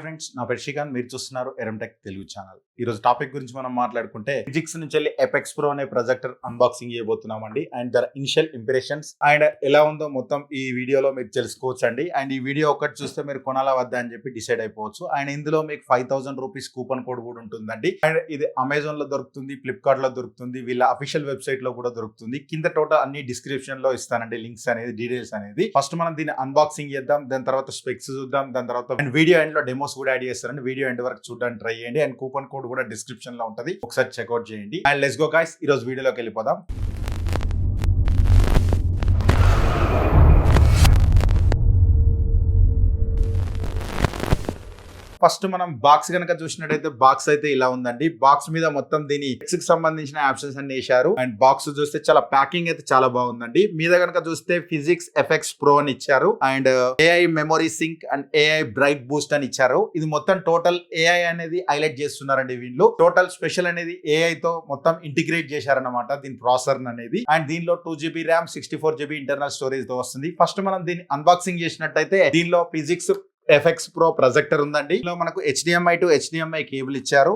Friends, నా పేరు శ్రీకాంత్. మీరు చూస్తున్నారు ఎరంటెక్ తెలుగు ఛానల్. ఈ రోజు టాపిక్ గురించి మనం మాట్లాడుకుంటే ఫిజిక్స్ నుంచి వెళ్ళి ఎపెక్స్ ప్రో అనే ప్రొజెక్టర్ అన్బాక్సింగ్ చేయబోతున్నామండి. And their initial impressions and ఎలా ఉందో మొత్తం ఈ వీడియోలో మీరు తెలుసుకోవచ్చు అండి. అండ్ ఈ వీడియో ఒకటి చూస్తే మీరు కొనాలా వద్దా అని చెప్పి డిసైడ్ అయిపోవచ్చు. అండ్ ఇందులో మీకు 5000 రూపీస్ కూపన్ కోడ్ కూడా ఉంటుందండి. అండ్ ఇది అమెజాన్ లో దొరుకుతుంది, ఫ్లిప్కార్ట్ లో దొరుకుతుంది, వీళ్ళ అఫీషియల్ వెబ్సైట్ లో కూడా దొరుకుతుంది. కింద టోటల్ అన్ని డిస్క్రిప్షన్ లో ఇస్తానండి, లింక్స్ అనేది, డీటెయిల్స్ అనేది. ఫస్ట్ మనం దీన్ని అన్బాక్సింగ్ చేద్దాం, దాని తర్వాత స్పెక్స్ చూద్దాం, దాని తర్వాత వీడియో ఎండ్ లో డెమోస్ కూడా యాడ్ చేస్తారండి. వీడియో ఎండ్ వరకు చూడడానికి ట్రై చేయండి. అండ్ కూపన్ కోడ్ కూడా డిస్క్రిప్షన్ లో ఉంటది, ఒకసారి చెక్అౌట్ చేయండి. అండ్ లెట్స్ గో గైస్, ఈ రోజు వీడియోలోకి వెళ్ళిపోదాం. ఫస్ట్ మనం బాక్స్ కనుక చూసినట్టయితే బాక్స్ అయితే ఇలా ఉందండి. బాక్స్ మీద మొత్తం దీని ఎక్స్ కి సంబంధించిన ఆప్షన్స్ అన్ని వేశారు. అండ్ బాక్స్ చూస్తే చాలా ప్యాకింగ్ అయితే చాలా బాగుందండి. మీద కనుక చూస్తే ఫిజిక్స్ ఎఫెక్ట్స్ ప్రో అని ఇచ్చారు. And AI memory sync and AI bright boost అని ఇచ్చారు. ఇది మొత్తం టోటల్ ఏఐ అనేది హైలైట్ చేస్తున్నారండి వీళ్ళు. టోటల్ స్పెషల్ అనేది ఏఐ తో మొత్తం ఇంటిగ్రేట్ చేశారన్నమాట దీని ప్రాసెసర్ అనేది. అండ్ దీనిలో 2GB RAM, 64GB internal storage తో వస్తుంది. ఫస్ట్ మనం దీన్ని అన్బాక్సింగ్ చేసినట్టయితే దీనిలో ఫిజిక్స్ ఎఫెక్స్ ప్రో ప్రొజెక్టర్ ఉందండి. ఇందులో మనకు HDMI టు HDMI కేబుల్ ఇచ్చారు,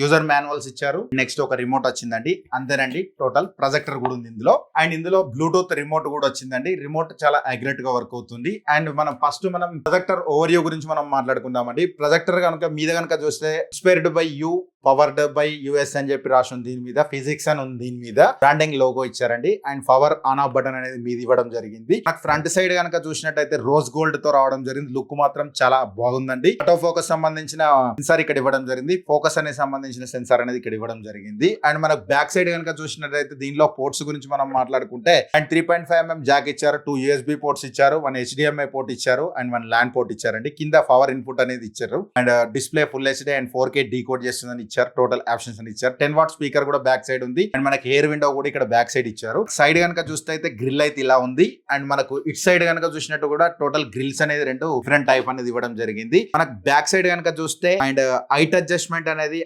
యూజర్ మాన్యువల్స్ ఇచ్చారు, నెక్స్ట్ ఒక రిమోట్ వచ్చిందండి. అంతేనండి, టోటల్ ప్రొజెక్టర్ కూడా ఉంది ఇందులో. అండ్ ఇందులో బ్లూటూత్ రిమోట్ కూడా వచ్చిందండి. రిమోట్ చాలా అక్యురేట్ గా వర్క్ అవుతుంది. అండ్ మనం ప్రొజెక్టర్ ఓవర్వ్యూ గురించి మనం మాట్లాడుకుందామండి. ప్రొజెక్టర్ కనుక మీద కనుక చూస్తే inspired by you, powered by US అని చెప్పి రాసి ఉంది. దీని మీద ఫిజిక్స్ అని ఉంది, దీని మీద బ్రాండింగ్ లోగో ఇచ్చారండి. And power on off button అనేది మీద ఇవ్వడం జరిగింది. నాకు ఫ్రంట్ సైడ్ కనుక చూసినట్టయితే రోజ్ గోల్డ్ తో రావడం జరిగింది. లుక్ మాత్రం చాలా బాగుందండి. ఆటో ఫోకస్ సంబంధించిన సెన్సార్ ఇక్కడ ఇవ్వడం జరిగింది. ఫోకస్ అనేది సంబంధించిన సెన్సార్ అనేది ఇక్కడ ఇవ్వడం జరిగింది. అండ్ మనకు బ్యాక్ సైడ్ కనుక చూసినట్టయితే దీనిలో పోర్ట్స్ గురించి మనం మాట్లాడుకుంటే అండ్ 3.5mm జాక్ ఇచ్చారు, 2 USB పోర్ట్స్ ఇచ్చారు, 1 HDMI పోర్ట్ ఇచ్చారు, అండ్ 1 LAN పోర్ట్ ఇచ్చారండి. కింద పవర్ ఇన్పుట్ అనేది ఇచ్చారు. And display full HD and 4K decode చేస్తుందని ఇచ్చారు. టోటల్ ఆప్షన్స్ అని ఇచ్చారు. 10 వాట్ స్పీకర్ కూడా బ్యాక్ సైడ్ ఉంది. అండ్ మనకి ఎయిర్ విండో కూడా ఇక్కడ బ్యాక్ సైడ్ ఇచ్చారు. సైడ్ కనుక చూస్తే అయితే గ్రిల్ అయితే ఇలా ఉంది. అండ్ మనకు ఇట్ సైడ్ కనుక చూసినట్టు కూడా టోటల్ గ్రిల్స్ అనేది 2 డిఫరెంట్ టైప్ అనేది ఇవ్వడం జరిగింది. మనకు బ్యాక్ సైడ్ కనుక చూస్తే అండ్ హైట్ అడ్జస్ట్మెంట్ అనేది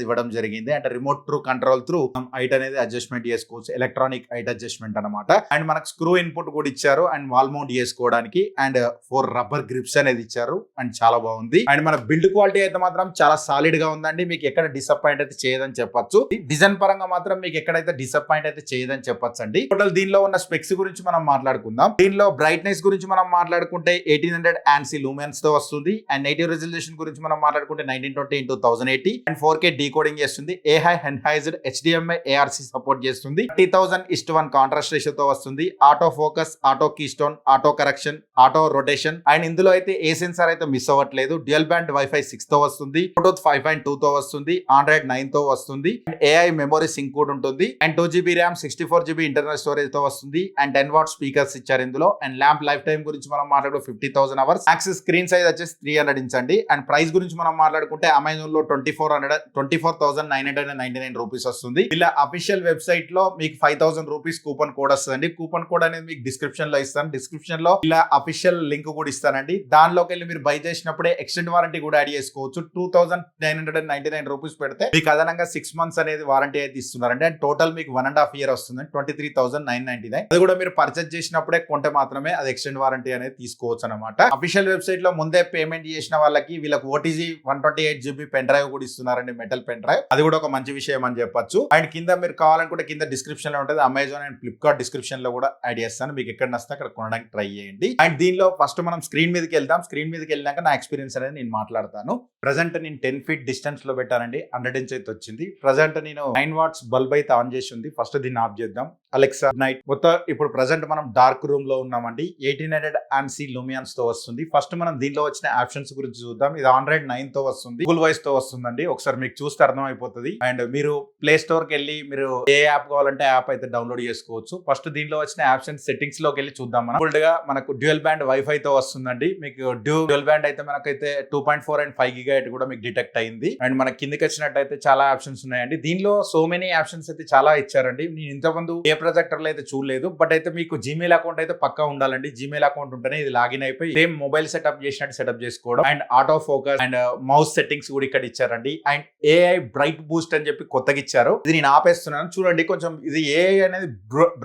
ఇవ్వడం జరిగింది. అంటే remote through control through height అనేది అడ్జస్ట్మెంట్ చేసుకోవచ్చు, ఎలక్ట్రానిక్ హైట్ అడ్జస్ట్మెంట్ అనమాట. అండ్ మనకు స్క్రూ ఇన్పుట్ కూడా ఇచ్చారు అండ్ వాల్ మౌంట్ చేసుకోవడానికి. అండ్ 4 రబ్బర్ గ్రిప్స్ అనేది ఇచ్చారు. అండ్ చాలా బాగుంది. అండ్ మన బిల్డ్ క్వాలిటీ అయితే మాత్రం చాలా సాలిడ్ గా ఉందండి. మీకు ఎక్కడ డిసప్పాయింట్ అయితే చేయదని చెప్పొచ్చు. డిజైన్ పరంగా మాత్రం మీకు ఎక్కడైతే డిసప్పాయింట్ అయితే చేయదని చెప్పొచ్చు అండి. టోటల్ దీనిలో ఉన్న స్పెక్స్ గురించి మనం మాట్లాడుకుందాం. దీనిలో బ్రైట్నెస్ గురించి మనం మాట్లాడుకుంటే 1800 ANSI లూమెన్స్ తో వస్తుంది. అండ్ నేటివ్ రెజల్యూషన్ గురించి మనం మాట్లాడుకుంటే 1920x1080 అండ్ 4K డీకోడింగ్ చేస్తుంది. AI enhanced HDMI ARC support చేస్తుంది. 30:1 కాంట్రాస్ట్ రేషియోతో వస్తుంది. Auto focus, auto keystone, auto correction, auto rotation. And ఇందులో అయితే ఏ సెన్సార్ అయితే మిస్ అవ్వట్లేదు. డ్యూయల్ బ్యాండ్ వైఫై 6 తో వస్తుంది, బ్లూటూత్ 5.2 తో వస్తుంది, ఆండ్రాయిడ్ 9 తో వస్తుంది. అండ్ AI మెమొరీ సింక్ కూడా ఉంటుంది. And 2GB RAM, 64GB internal storage తో వస్తుంది. అండ్ 10 వాట్ స్పీకర్స్ ఇచ్చారు ఇందులో. అండ్ ల్యాంప్ లైఫ్ టైం గురించి మనం మాట్లాడుకుంటే 50,000 అవర్స్. యాక్సెస్ స్క్రీన్ సైజ్ వచ్చేసి 300 ఇంచ్ అండి. అండ్ ప్రైస్ గురించి మనం మాట్లాడుకుంటే అమెజాన్ లో 24,999 రూపీస్ వస్తుంది. ఇలా అఫీషియల్ వెబ్సైట్ లో మీకు 5000 రూపీస్ కూపన్ కోడ్ వస్తుంది. కూపన్ కోడ్ అనేది మీకు డిస్క్రిప్షన్ లో ఇస్తాను. డిస్క్రిప్షన్ లో ఇలా అఫీషియల్ లింక్ కూడా ఇస్తానండి. దానిలోకి వెళ్ళి మీరు బై చేసినప్పుడే ఎక్స్టెండ్ వారంటీ కూడా యాడ్ చేసుకోవచ్చు. 2999 రూపీస్ పెడితే మీకు అదనంగా 6 మంత్స్ అనేది వారంటీ అయితే ఇస్తున్నారండి. అండ్ టోటల్ మీకు 1.5 year వస్తుంది, 23,999. అది కూడా మీరు పర్చేజ్ చేసినప్పుడే కొంటే మాత్రమే అది ఎక్స్టెండ్ వారంటీ అనేది తీసుకోవచ్చు అనమాట. అఫీషియల్ వెబ్సైట్ లో ముందే పేమెంట్ చేసిన వాళ్ళకి వీళ్ళకి OTG 128GB పెన్ డ్రైవ్ కూడా ఇస్తున్నారండి, మెటల్ పెన్ డ్రైవ్. అది కూడా ఒక మంచి విషయం అని చెప్పొచ్చు. అండ్ కింద మీరు కావాలనుకుంటే కింద డిస్క్రిప్షన్ లో ఉంటుంది. అమెజాన్ అండ్ ఫ్లిప్కార్ట్ డిస్క్రిప్షన్ లో కూడా యాడ్ చేస్తాను. మీకు ఎక్కడ నచ్చితే అక్కడ కొనడానికి ట్రై చేయండి. అండ్ దీనిలో ఫస్ట్ మనం స్క్రీన్ మీదకి వెళ్దాం. స్క్రీన్ మీదకి వెళ్ళినాక నా ఎక్స్పీరియన్స్ అనేది నేను మాట్లాడతాను. ప్రజెంట్ నేను 10 feet డిస్టెన్స్ లో పెట్టానండి. 100 inch అయితే వచ్చింది. ప్రజెంట్ నేను 9 watts బల్బ్ అయితే ఆన్ చేసి ఉంది. ఫస్ట్ దీన్ని ఆఫ్ చేద్దాం. Alexa night. మొత్తం ఇప్పుడు ప్రజెంట్ మనం డార్క్ రూమ్ లో ఉన్నామండి. 1800 ANSI లూమియన్స్ తో వస్తుంది. ఫస్ట్ మనం దీనిలో వచ్చిన ఆప్షన్స్ గురించి చూద్దాం. ఇది ఆండ్రాయిడ్ 9 తో వస్తుంది, గూగుల్ వాయిస్ తో వస్తుందండి. ఒకసారి మీకు చూస్తే అర్థం అయిపోతుంది. అండ్ మీరు ప్లే స్టోర్ కి వెళ్ళి మీరు ఏ యాప్ కావాలంటే యాప్ అయితే డౌన్లోడ్ చేసుకోవచ్చు. ఫస్ట్ దీనిలో వచ్చిన ఆప్షన్స్ సెట్టింగ్స్ లోకి వెళ్ళి చూద్దాం. మనం ఫుల్ గా మనకు డ్యూయల్ బ్యాండ్ వైఫై తో వస్తుందండి. మీకు డ్యూయల్ బ్యాండ్ అయితే మనకైతే 2.4 and 5 GHz కూడా మీకు డిటెక్ట్ అయింది. అండ్ మన కిందకి వచ్చినట్టయితే చాలా ఆప్షన్స్ ఉన్నాయండి. దీనిలో సో మెనీ ఆప్షన్స్ అయితే చాలా ఇచ్చారండి. నేను ఇంతకుముందు ఏ ప్రొజెక్టర్ లో అయితే చూడలేదు. బట్ అయితే మీకు జీమెయిల్ అకౌంట్ అయితే పక్కా ఉండాలండి. జీమెయిల్ అకౌంట్ ఉంటేనే ఇది లాగిన్ అయిపోయి సేమ్ మొబైల్ సెటప్ చేసినట్టు సెటప్ చేసుకోవడం. And auto focus and mouse settings కూడా ఇక్కడ ఇచ్చారండి. అండ్ ఏఐ బ్రైట్ బూస్ట్ అని చెప్పి కొత్తగా ఇచ్చారు. ఇది నేను ఆపేస్తున్నాను చూడండి. కొంచెం ఇది ఏఐ అనేది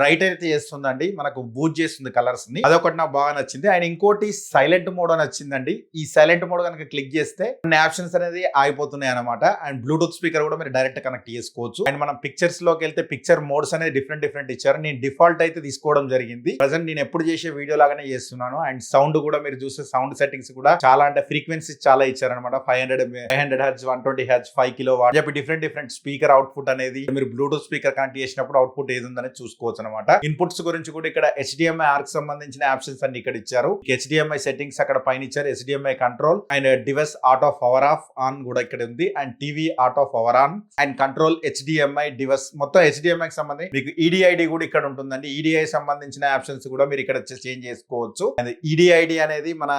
బ్రైట్ అయితే చేస్తుందండి, మనకు బూస్ట్ చేస్తుంది కలర్స్ ని. అదొకటి నాకు బాగా నచ్చింది. అండ్ ఇంకోటి సైలెంట్ మోడ్ అని వచ్చిందండి. ఈ సైలెంట్ మోడ్ కనుక క్లిక్ చేస్తే కొన్ని ఆప్షన్స్ అనేది ఆగిపోతున్నాయి అనమాట. అండ్ బ్లూటూత్ స్పీకర్ కూడా మీరు డైరెక్ట్ కనెక్ట్ చేసుకోవచ్చు. అండ్ మనం పిక్చర్స్ లోకి వెళ్తే పిక్చర్ మోడ్స్ అనేది డిఫరెంట్ ఇచ్చారు. నేను డిఫాల్ట్ అయితే తీసుకోవడం జరిగింది. ప్రజెంట్ నేను ఎప్పుడు చేసే వీడియో లాగానే చేస్తున్నాను. అండ్ సౌండ్ కూడా మీరు చూస్తే సౌండ్ సెట్టింగ్స్ కూడా చాలా అంటే ఫ్రీక్వెన్సీ చాలా ఇచ్చారనమాట. 500 హెర్ట్జ్, 120 హెర్ట్జ్, 5 కిలో వాట్ చెప్పి డిఫరెంట్ స్పీకర్ అవుట్పుట్ అనేది మీరు బ్లూటూత్ స్పీకర్ కనెక్ట్ చేసినప్పుడు అవుట్పుట్ ఏది ఉందని చూసుకోవచ్చు అనమాట. ఇన్పుట్స్ గురించి కూడా ఇక్కడ HDMI ఆర్క్ సంబంధించిన ఆప్షన్స్ అన్ని ఇక్కడ ఇచ్చారు. HDMI సెట్టింగ్స్ అక్కడ పైన ఇచ్చారు. HDMI control and device auto power of on కూడా ఇక్కడ ఉంది. And TV auto power on and control HDMI device మొత్తం HDMI కి సంబంధించి మీకు EDID కూడా ఇక్కడ ఉంటుందండి. EDI సంబంధించిన ఆప్షన్స్ కూడా మీరు ఇక్కడ చేంజ్ చేసుకోవచ్చు. అండ్ EDID అనేది మన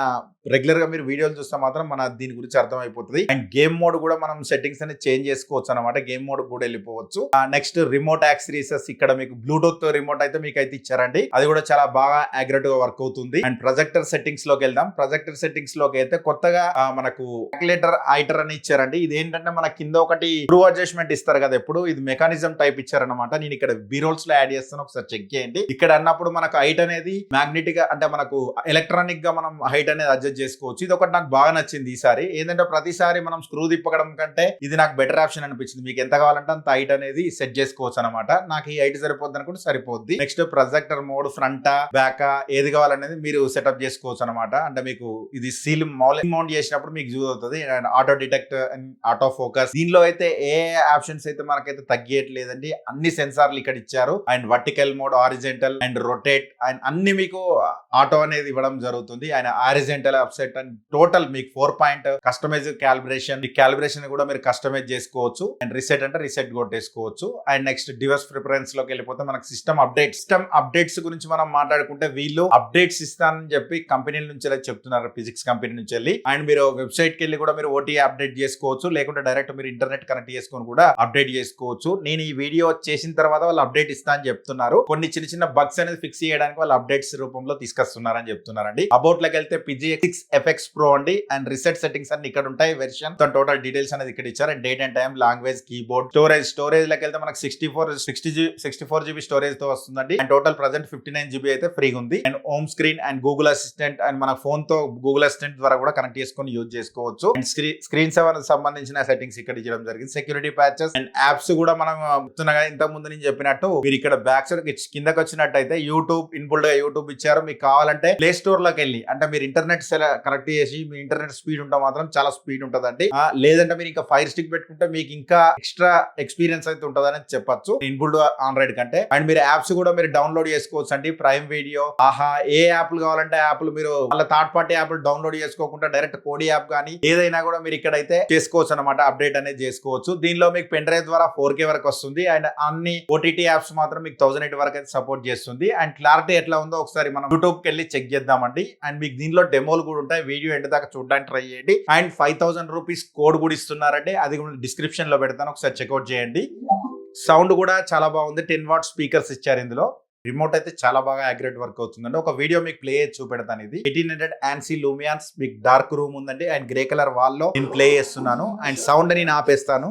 రెగ్యులర్ గా మీరు వీడియోలు చూస్తే మాత్రం మన దీని గురించి అర్థం అయిపోతుంది. అండ్ గేమ్ మోడ్ కూడా మనం సెట్టింగ్స్ అనేది చేంజ్ చేసుకోవచ్చు అనమాట. గేమ్ మోడ్ కూడా వెళ్ళిపోవచ్చు. నెక్స్ట్ రిమోట్ యాక్సెసరీస్ ఇక్కడ మీకు బ్లూటూత్ రిమోట్ అయితే మీకు అయితే ఇచ్చారండి. అది కూడా చాలా బాగా యాక్యురేట్ గా వర్క్ అవుతుంది. అండ్ ప్రొజెక్టర్ సెట్టింగ్స్ లోకి వెళ్దాం. ప్రొజెక్టర్ సెట్టింగ్స్ లోకి అయితే కొత్తగా మనకు క్యాలిక్యులేటర్ ఐటర్ అని ఇచ్చారండి. ఇది ఏంటంటే మన కింద ఒకటి ట్రూ అడ్జస్ట్మెంట్ ఇస్తారు కదా ఎప్పుడు, ఇది మెకానిజం టైప్ ఇచ్చారనమాట. నేను ఇక్కడ బీరోల్స్ లో యాడ్ చేస్తాను, ఒకసారి చెక్ చేయండి. ఇక్కడ అన్నప్పుడు మనకు హైట్ అనేది మ్యాగ్నెటిక్ గా అంటే మనకు ఎలక్ట్రానిక్ గా మనం హైట్ అనేది అడ్జస్ట్ చేసుకోవచ్చు. ఇది ఒకటి నాకు బాగా నచ్చింది ఈసారి. ఏంటంటే ప్రతిసారి మనం స్క్రూ తిప్పడం కంటే ఇది నాకు బెటర్ ఆప్షన్ అనిపించింది. మీకు ఎంత కావాలంటే అంత హైట్ అనేది సెట్ చేసుకోవచ్చు అనమాట. నాకు ఈ హైట్ సరిపోద్ది అనుకుంటే సరిపోద్ది. Next projector mode front back ఏది కావాలనేది మీరు సెటప్ చేసుకోవచ్చు అనమాట. అంటే మీకు ఇది సీల్ మౌంట్ చేసినప్పుడు మీకు యూజ్ అవుతుంది. And auto detect and auto focus. దీనిలో అయితే ఏ ఆప్షన్స్ అయితే మనకైతే తగ్గట్లేదండి. అన్ని సెన్సార్లు ఇక్కడ ఇచ్చారు. And vertical mode, horizontal and rotate and అన్ని మీకు ఆటో అనేది ఇవ్వడం జరుగుతుంది. And horizontal offset and total మీకు 4 పాయింట్ కస్టమైజ్ క్యాలిబ్రేషన్. ఈ క్యాలిబ్రేషన్ కూడా మీరు కస్టమైజ్ చేసుకోవచ్చు. అండ్ రిసెట్ అంటే రిసెట్ కొట్టేసుకోవచ్చు. అండ్ నెక్స్ట్ డివైస్ ప్రిఫరెన్స్ లోకి వెళ్ళిపోతే మనకు సిస్టమ్ అప్డేట్స్ గురించి మనం మాట్లాడుకుంటే వీళ్ళు అప్డేట్స్ ఇస్తానని చెప్పి కంపెనీల నుంచి చెప్తున్నారు, ఫిజిక్స్ కంపెనీ నుంచి వెళ్ళి. అండ్ మీరు వెబ్సైట్ కి వెళ్ళి కూడా మీరు OTA అప్డేట్ చేసుకోవచ్చు, లేకుంటే డైరెక్ట్ మీరు ఇంటర్నెట్ కనెక్ట్ చేసుకొని కూడా అప్డేట్ చేసుకోవచ్చు. నేను ఈ వీడియో చేసిన తర్వాత వాళ్ళు అప్డేట్ ఇస్తా అని చెప్తున్నారు. కొన్ని చిన్న బగ్స్ అనేది ఫిక్స్ చేయడానికి వాళ్ళు అప్డేట్స్ రూపంలో తీసుకొస్తున్నారని చెప్తున్నారండి. అబౌట్ లోకి వెళ్తే PGX FX Pro అండి. అండ్ రిసెట్ సెట్టింగ్స్ అన్ని ఇక్కడ ఉంటాయి. వెర్షన్ టోటల్ డీటెయిల్స్ అనేది ఇక్కడ ఇచ్చారు. And date and time, language, keyboard, storage లోకి వెళ్తే మనకు 64 GB స్టోరేజ్ తో వస్తుందండి. అండ్ టోటల్ ప్రెసెంట్ 59 GB అయితే ఫ్రీగా ఉంది. And home screen and Google assistant and మన ఫోన్ తో గూగుల్ అసిస్టెంట్ ద్వారా కూడా కనెక్ట్ చేసుకొని యూజ్ చేసుకోవచ్చు. అండ్ స్క్రీన్ సేవర్ సంబంధించిన సెట్టింగ్స్ ఇక్కడ ఇవ్వడం జరిగింది. సెక్యూరిటీ ప్యాచెస్ అండ్ యాప్స్ కూడా మనం చెప్తున్నా ఇంతకు ముందు నేను చెప్పినట్టు మీరు ఇక్కడ బ్యాక్ సైడ్ కిందకి వచ్చినట్టయితే యూట్యూబ్ ఇన్బుల్డ్ గా యూట్యూబ్ ఇచ్చారు. మీకు కావాలంటే ప్లే స్టోర్ లోకి వెళ్ళి అంటే మీరు ఇంటర్నెట్ కనెక్ట్ చేసి మీ ఇంటర్నెట్ స్పీడ్ ఉంటే మాత్రం చాలా స్పీడ్ ఉంటదండి. లేదంటే మీరు ఇంకా ఫైర్ స్టిక్ పెట్టుకుంటే మీకు ఇంకా ఎక్స్ట్రా ఎక్స్పీరియన్స్ అయితే ఉంటదని చెప్పొచ్చు ఇన్బుల్డ్ ఆండ్రాయిడ్ కంటే. అండ్ మీరు యాప్స్ కూడా మీరు డౌన్లోడ్ చేసుకోవచ్చు అండి. ప్రైమ్ వీడియో, ఆహా, ఏ యాప్లు కావాలంటే యాప్లు మీరు వాళ్ళ థర్డ్ పార్టీ యాప్లు డౌన్లోడ్ చేసుకోకుండా డైరెక్ట్ కోడి యాప్ కానీ ఏదైనా కూడా మీరు ఇక్కడైతే చేసుకోవచ్చు అనమాట. అప్డేట్ అనేది చేసుకోవచ్చు. దీనిలో మీకు పెన్ డ్రైవ్ ద్వారా 4K వరకు వస్తుంది. అండ్ అన్ని OTT యాప్స్ మాత్రం మీకు 1080 వరకు అయితే సపోర్ట్ చేస్తుంది. అండ్ క్లారిటీ ఎట్లా ఉందో ఒకసారి మనం యూట్యూబ్ కి వెళ్ళి చెక్ చేద్దామండి. అండ్ మీకు దీనిలో డెమోలు కూడా ఉంటాయి. వీడియో ఎండ్ దాకా చూడడానికి ట్రై చేయండి. అండ్ 5000 రూపీస్ కోడ్ కూడా ఇస్తున్నారండి. అది కూడా డిస్క్రిప్షన్ లో పెడతాను, ఒకసారి చెక్అవుట్ చేయండి. సౌండ్ కూడా చాలా బాగుంది. 10 వాట్ స్పీకర్స్ ఇచ్చారు ఇందులో. రిమోట్ అయితే చాలా బాగా యాక్యురేట్ వర్క్ అవుతుందండి. ఒక వీడియో మీకు ప్లే చేసి చూపెడతాను. ఇది 1800 ANSI లూమియాన్స్ మీకు డార్క్ రూమ్ ఉందండి. అండ్ గ్రే కలర్ వాల్ లో నేను ప్లే చేస్తున్నాను. అండ్ సౌండ్ నేను ఆపేస్తాను.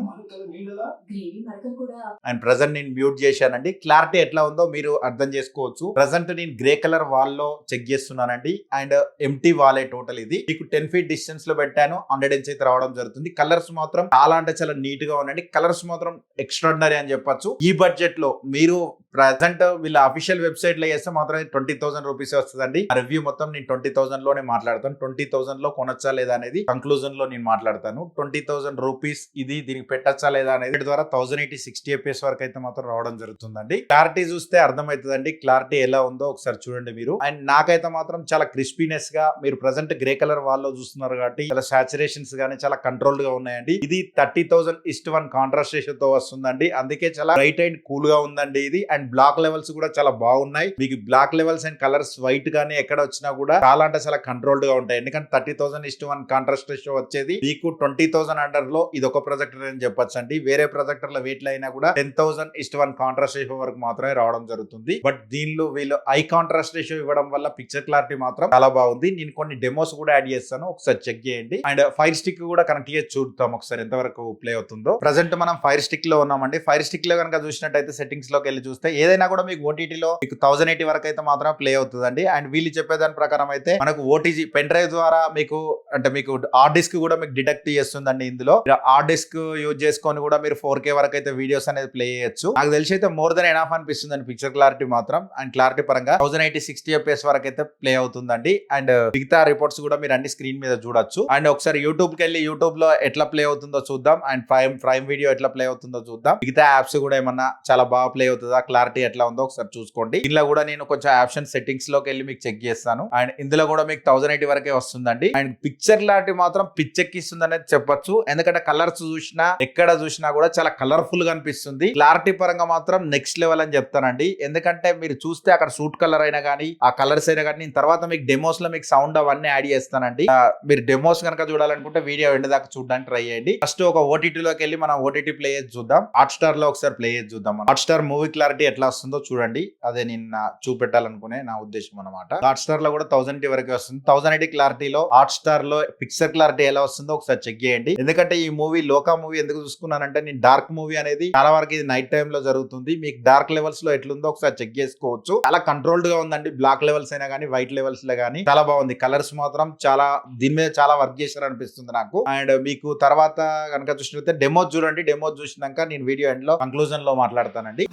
అండ్ ప్రెసెంట్ నేను మ్యూట్ చేశానండి. క్లారిటీ ఎట్లా ఉందో మీరు అర్థం చేసుకోవచ్చు. ప్రెసెంట్ నేను గ్రే కలర్ వాల్ లో చెక్ చేస్తున్నానండి. అండ్ ఎంటీ వాలే టోటల్ ఇది. మీకు 10 feet డిస్టెన్స్ లో పెట్టాను. 100 inch అయితే రావడం జరుగుతుంది. కలర్స్ మాత్రం చాలా అంటే చాలా నీట్ గా ఉండండి. కలర్స్ మాత్రం ఎక్స్ట్రాడినరీ అని చెప్పొచ్చు. ఈ బడ్జెట్ లో మీరు ప్రెసెంట్ వీళ్ళ అఫీషియల్ వెబ్సైట్ లో చేస్తే మాత్రం 20,000 రూపీస్ వస్తుందండి. రివ్యూ మొత్తం నేను 20,000 లోనే మాట్లాడతాను. 20,000 లో కొనొచ్చా లేదా అనేది కంక్లూజన్ లో నేను మాట్లాడతాను. 20,000 రూపీస్ ఇది దీనికి పెట్టచ్చా లేదా అనేది ద్వారా 1080 60 fps వరకు అయితే మాత్రం రావడం జరుగుతుందండి. క్లారిటీ చూస్తే అర్థమవుతుందండి, క్లారిటీ ఎలా ఉందో ఒకసారి చూడండి మీరు. అండ్ నాకైతే మాత్రం చాలా క్రిస్పీనెస్ గా, మీరు ప్రెసెంట్ గ్రే కలర్ వాల్ లో చూస్తున్నారు కాబట్టి చాలా సాచురేషన్స్ గానీ చాలా కంట్రోల్డ్ గా ఉన్నాయండి. ఇది 30,000:1 కాంట్రాస్ట్ రేషియో తో వస్తుందండి, అందుకే చాలా బ్రైట్ అండ్ కూల్ గా ఉందండి ఇది. అండ్ బ్లాక్ లెవెల్స్ కూడా చాలా బాగున్నాయి. మీకు black levels and colours white గానీ ఎక్కడ వచ్చినా కూడా చాలా అంటే చాలా కంట్రోల్డ్ గా ఉంటాయి. ఎందుకంటే 30,000:1 కాంట్రాస్ట్ రేషియో వచ్చేది మీకు 20,000 అండర్ లో ఇది ఒక ప్రొజెక్టర్ అని చెప్పొచ్చు అండి. వేరే ప్రొజెక్టర్ల వెయిట్ అయినా కూడా 10,000:1 కాంట్రాస్ట్ రేషియో వరకు మాత్రమే రావడం జరుగుతుంది. బట్ దీనిలో వీళ్ళు హై కాంట్రాస్ట్ రేషియో ఇవ్వడం వల్ల పిక్చర్ క్లారిటీ మాత్రం చాలా బాగుంది. నేను కొన్ని డెమోస్ కూడా యాడ్ చేస్తాను, ఒకసారి చెక్ చేయండి. అండ్ ఫైర్ స్టిక్ కూడా కనెక్ట్ చేసి చూద్దాం ఒకసారి ఎంత వరకు ప్లే అవుతుందో. ప్రెసెంట్ మనం ఫైర్ స్టిక్ లో ఉన్నామండి. ఫైర్ స్టిక్ లో కనుక చూసినట్టయితే సెట్టింగ్స్ లోకి వెళ్ళి చూస్తే ఏదైనా కూడా మీకు ఓటీటీలో మీకు 1080 వరకు అయితే మాత్రం ప్లే అవుతుందండి. అండ్ వీళ్ళు చెప్పేదాని ప్రకారం అయితే మనకు ఓటీజీ పెన్ డ్రైవ్ ద్వారా మీకు అంటే మీకు హార్డ్ డిస్క్ కూడా మీకు డిటెక్ట్ చేస్తుందండి. ఇందులో హార్డ్ డిస్క్ యూజ్ చేసుకొని కూడా మీరు 4K వరకు అయితే వీడియోస్ అనేది ప్లే చేయొచ్చు. నాకు తెలిసి అయితే మోర్ దెన్ ఎనఫ్ అనిపిస్తుంది పిక్చర్ క్లారిటీ మాత్రం. అండ్ క్లారిటీ పరంగా 1080 60 fps వరకు అయితే ప్లే అవుతుందండి. అండ్ మిగతా రిపోర్ట్స్ కూడా మీరు అన్ని స్క్రీన్ మీద చూడొచ్చు. అండ్ ఒకసారి యూట్యూబ్ కి వెళ్ళి యూట్యూబ్ లో ఎట్లా ప్లే అవుతుందో చూద్దాం. అండ్ ప్రైమ్ వీడియో ఎట్లా ప్లే అవుతుందో చూద్దాం. మిగతా యాప్స్ కూడా ఏమన్నా చాలా బాగా ప్లే అవుతుందా, క్లారిటీ ఎట్లా ఉందో ఒకసారి చూసుకోండి. ఇందులో కూడా నేను కొంచెం ఆప్షన్ సెట్టింగ్స్ లోకి వెళ్ళి మీకు చెక్ చేస్తాను. అండ్ ఇందులో కూడా మీకు 1080 వరకే వస్తుందండి. అండ్ పిక్చర్ క్లారిటీ మాత్రం పిచ్చెక్కిస్తుంది అనేది చెప్పొచ్చు. ఎందుకంటే కలర్స్ చూసినా ఎక్కడ చూసినా కూడా చాలా కలర్ఫుల్ గా అనిపిస్తుంది. క్లారిటీ పరంగా మాత్రం నెక్స్ట్ లెవెల్ అని చెప్తానండి. ఎందుకంటే మీరు చూస్తే అక్కడ సూట్ కలర్ అయినా కానీ ఆ కలర్స్ అయినా కానీ నేను తర్వాత మీకు డెమోస్ లో మీకు సౌండ్ అవన్నీ యాడ్ చేస్తానండి. మీరు డెమోస్ కనుక చూడాలనుకుంటే వీడియో ఎండ్ దాకా చూడడానికి ట్రై చేయండి. ఫస్ట్ ఒక ఓటీటీ లోకి వెళ్ళి మనం ఓటీటీ ప్లే చేసి చూద్దాం. హాట్ స్టార్ లో ఒకసారి ప్లే చేసి చూద్దాం. హాట్ స్టార్ మూవీ క్లారిటీ ఎట్లా వస్తుందో చూడండి. అదే నేను చూపెట్టాలనుకునే నా ఉద్దేశం అనమాట. హాట్ స్టార్ లో కూడా 1080 వరకు వస్తుంది. 1080 క్లారిటీలో హాట్ స్టార్ లో పిక్చర్ క్లారిటీ ఎలా వస్తుందో ఒకసారి చెక్ చేయండి. ఎందుకంటే ఈ మూవీ లోకా మూవీ ఎందుకు చూసుకున్నానంటే నేను డార్క్ మూవీ అనేది చాలా వరకు ఇది నైట్ టైమ్ లో జరుగుతుంది. మీకు డార్క్ లెవెల్స్ లో ఎట్లుందో ఒకసారి చెక్ చేసుకోవచ్చు. చాలా కంట్రోల్డ్ గా ఉందండి. బ్లాక్ లెవెల్స్ అయినా కానీ వైట్ లెవెల్స్ లో కానీ చాలా బాగుంది. కలర్స్ మాత్రం చాలా దీని మీద చాలా వర్క్ చేశారు అనిపిస్తుంది నాకు. అండ్ మీకు తర్వాత కనుక చూసినట్లయితే డెమో చూడండి. డెమో చూసినాక నేను వీడియో ఎండ్ లో కంక్లూజన్ లో మాట్లాడతానండి.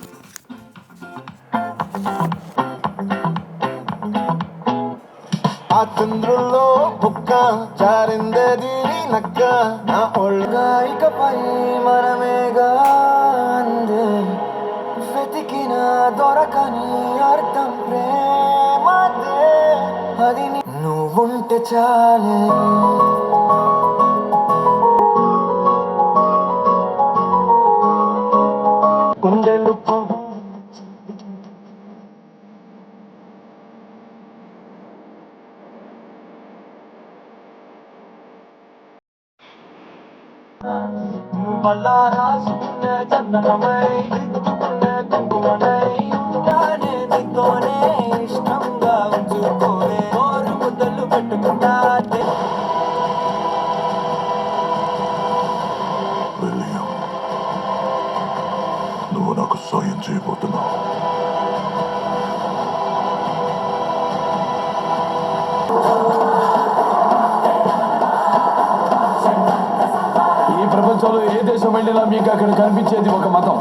ఆ చంద్రుల్లో బుక్క జారిందేది నక్క నా ఒళ్ళగా ఇకపై మనమేగా అందే వెతికిన దొరకని అర్థం ప్రేమదే అది నువ్వుంటే చాలే గుండెలు మళ్ళా రాసుకునే చందనమై తానే నీతోనే ఇష్టంగా ఉంచుకోనే నోరు ముద్దలు పెట్టుకుంటా నువ్వు నాకు సాయం చేయబోతున్నావు. ఈ ప్రపంచంలో ఏ దేశం వెళ్ళినా మీకు అక్కడ కనిపించేది ఒక మతం.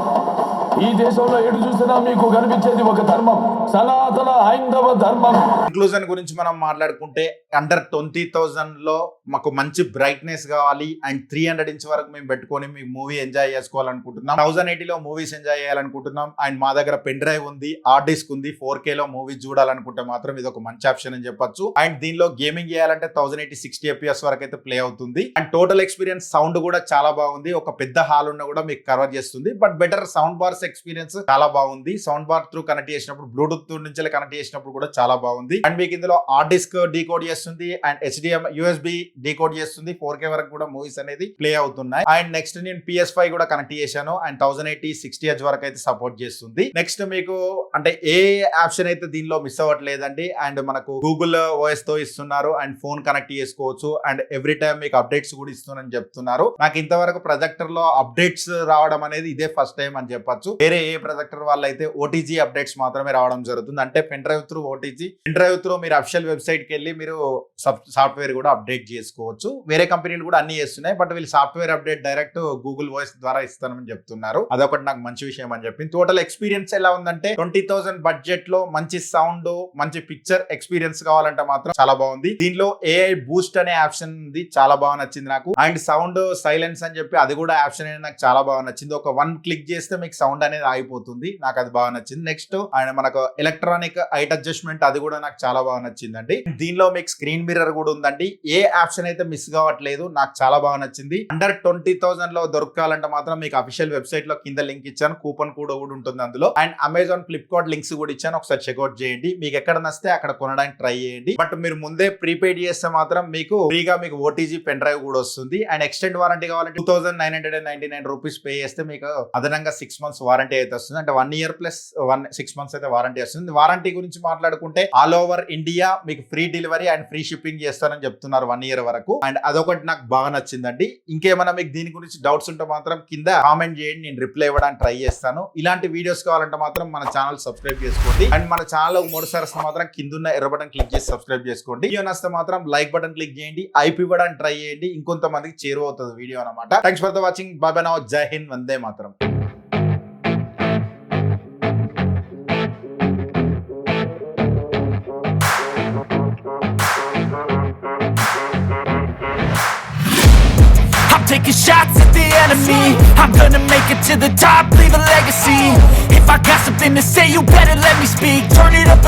ఈ దేశంలో ఎటు చూసినా మీకు కనిపించేది ఒక ధర్మం, సనాతన హైందవ ధర్మం. కంక్లూజన్ గురించి మనం మాట్లాడుకుంటే అండర్ 20,000 లో మాకు మంచి బ్రైట్నెస్ కావాలి అండ్ 300 ఇంచ్ వరకు మేము పెట్టుకొని మీ మూవీ ఎంజాయ్ చేసుకోవాలనుకుంటున్నాం. 1080 లో మూవీస్ ఎంజాయ్ చేయాలనుకుంటున్నాం. అండ్ మా దగ్గర పెన్ డ్రైవ్ ఉంది, హార్డ్ డిస్క్ ఉంది. 4K లో మూవీస్ చూడాలనుకుంటే మాత్రం ఇది ఒక మంచి ఆప్షన్ అని చెప్పొచ్చు. అండ్ దీనిలో గేమింగ్ చేయాలంటే 1080 60 fps వరకు అయితే ప్లే అవుతుంది. అండ్ టోటల్ ఎక్స్పీరియన్స్ సౌండ్ కూడా చాలా బాగుంది. ఒక పెద్ద హాల్ ఉన్న కూడా మీకు కవర్ చేస్తుంది. But better sound bars experience చాలా బాగుంది. సౌండ్ బార్ త్రూ కనెక్ట్ చేసినప్పుడు, బ్లూటూత్ నుంచి కనెక్ట్ చేసినప్పుడు కూడా చాలా బాగుంది. అండ్ మీకు ఇందులో హార్డ్ డిస్క్ డీకోడ్ చేస్తుంది అండ్ HDMI USB డీకోడ్ చేస్తుంది. 4K వరకు కూడా మూవీస్ అనేది ప్లే అవుతున్నాయి. అండ్ నెక్స్ట్ నేను PS5 కూడా కనెక్ట్ చేశాను. అండ్ 1080 60Hz వరకు అయితే సపోర్ట్ చేస్తుంది. నెక్స్ట్ మీకు అంటే ఏ ఆప్షన్ అయితే దీనిలో మిస్ అవ్వట్లేదండి. అండ్ మనకు గూగుల్ OS తో ఇస్తున్నారు. అండ్ ఫోన్ కనెక్ట్ చేసుకోవచ్చు. అండ్ ఎవ్రీ టైం మీకు అప్డేట్స్ కూడా ఇస్తున్నారని చెప్తున్నారు. నాకు ఇంతవరకు ప్రొజెక్టర్ లో అప్డేట్స్ రావడం అనేది ఇదే ఫస్ట్ టైం అని చెప్పొచ్చు. చేసుకోవచ్చు. వేరే ఏ ప్రొజెక్టర్ వాళ్ళు అయితే ఓటీజీ అప్డేట్స్ మాత్రమే రావడం జరుగుతుంది. అంటే pen drive through OTG, pen drive through మీరు అఫిషియల్ వెబ్సైట్ కి వెళ్ళి మీరు సాఫ్ట్వేర్ కూడా అప్డేట్ చేసుకోవచ్చు. వేరే కంపెనీలు కూడా అన్ని చేస్తున్నాయి, బట్ వీళ్ళు software update direct Google voice ద్వారా ఇస్తానని చెప్తున్నారు. అదొకటి నాకు మంచి విషయం అని చెప్పింది. టోటల్ ఎక్స్పీరియన్స్ ఎలా ఉందంటే 20,000 బడ్జెట్ లో మంచి సౌండ్, మంచి పిక్చర్ ఎక్స్పీరియన్స్ కావాలంటే మాత్రం చాలా బాగుంది. దీనిలో ఏఐ బూస్ట్ అనే ఆప్షన్ ఉంది, చాలా బాగా నచ్చింది నాకు. అండ్ సౌండ్ సైలెన్స్ అని చెప్పి అది కూడా ఆప్షన్ అనేది నాకు చాలా బాగా నచ్చింది. ఒక 1 క్లిక్ చేస్తే మీకు సౌండ్ అనేది ఆగిపోతుంది, నాకు అది బాగా నచ్చింది. నెక్స్ట్ అండ్ మనకు ఎలక్ట్రానిక్ హైట్ అడ్జస్ట్మెంట్, అది కూడా నాకు చాలా బాగా నచ్చిందండి. దీనిలో మీకు స్క్రీన్ మిర్రర్ కూడా ఉందండి. ఏ ఆప్షన్ అయితే మిస్ కావట్లేదు, నాకు చాలా బాగా నచ్చింది. అండర్ 20,000 లో దొరకాలంటే మాత్రం మీకు అఫిషియల్ వెబ్సైట్ లో కింద లింక్ ఇచ్చాను, కూపన్ కూడా ఉంటుంది అందులో. అండ్ అమెజాన్, ఫ్లిప్కార్ట్ లింక్స్ కూడా ఇచ్చాను, ఒకసారి చెక్అౌట్ చేయండి. మీకు ఎక్కడ నచ్చితే అక్కడ కొనడానికి ట్రై చేయండి. బట్ మీరు ముందే ప్రీపెయిడ్ చేస్తే మాత్రం మీకు ఫ్రీగా మీకు ఓటీజీ పెన్ డ్రైవ్ కూడా వస్తుంది. అండ్ ఎక్స్టెండ్ వారంటీ కావాలంటే 2,999 రూపీస్ పే చేస్తే మీకు అదనంగా 6 months వారంటీ అయితే వస్తుంది. అంటే 1 year ప్లస్ 6 months అయితే వారంటీ వస్తుంది. వారంటీ గురించి మాట్లాడుకుంటే ఆల్ ఓవర్ ఇండియా మీకు free delivery and free shipping చేస్తారని చెప్తున్నారు 1 year వరకు. అండ్ అదొకటి నాకు బాగా నచ్చిందండి. ఇంకేమైనా మీకు దీని గురించి డౌట్స్ ఉంటే మాత్రం కింద కామెంట్ చేయండి, నేను రిప్లై ఇవ్వడానికి ట్రై చేస్తాను. ఇలాంటి వీడియోస్ కావాలంటే మాత్రం మన ఛానల్ సబ్స్క్రైబ్ చేసుకోండి. అండ్ మన ఛానల్ 3 సార్లు మాత్రం కింద ఉన్న ఎర్ర బటన్ క్లిక్ చేసి సబ్స్క్రైబ్ చేసుకోండి. వీడియో నచ్చితే మాత్రం లైక్ బటన్ క్లిక్ చేయండి, ఐపీ ఇవ్వడానికి ట్రై చేయండి, ఇంకొంతమందికి చేరువవుతుంది వీడియో అన్నమాట. Thanks for the watching, bye bye now, జై హింద్, Vande Mataram. Taking shots at the enemy, I'm gonna make it to the top, leave a legacy. If I got something to say, you better let me speak. Turn it up a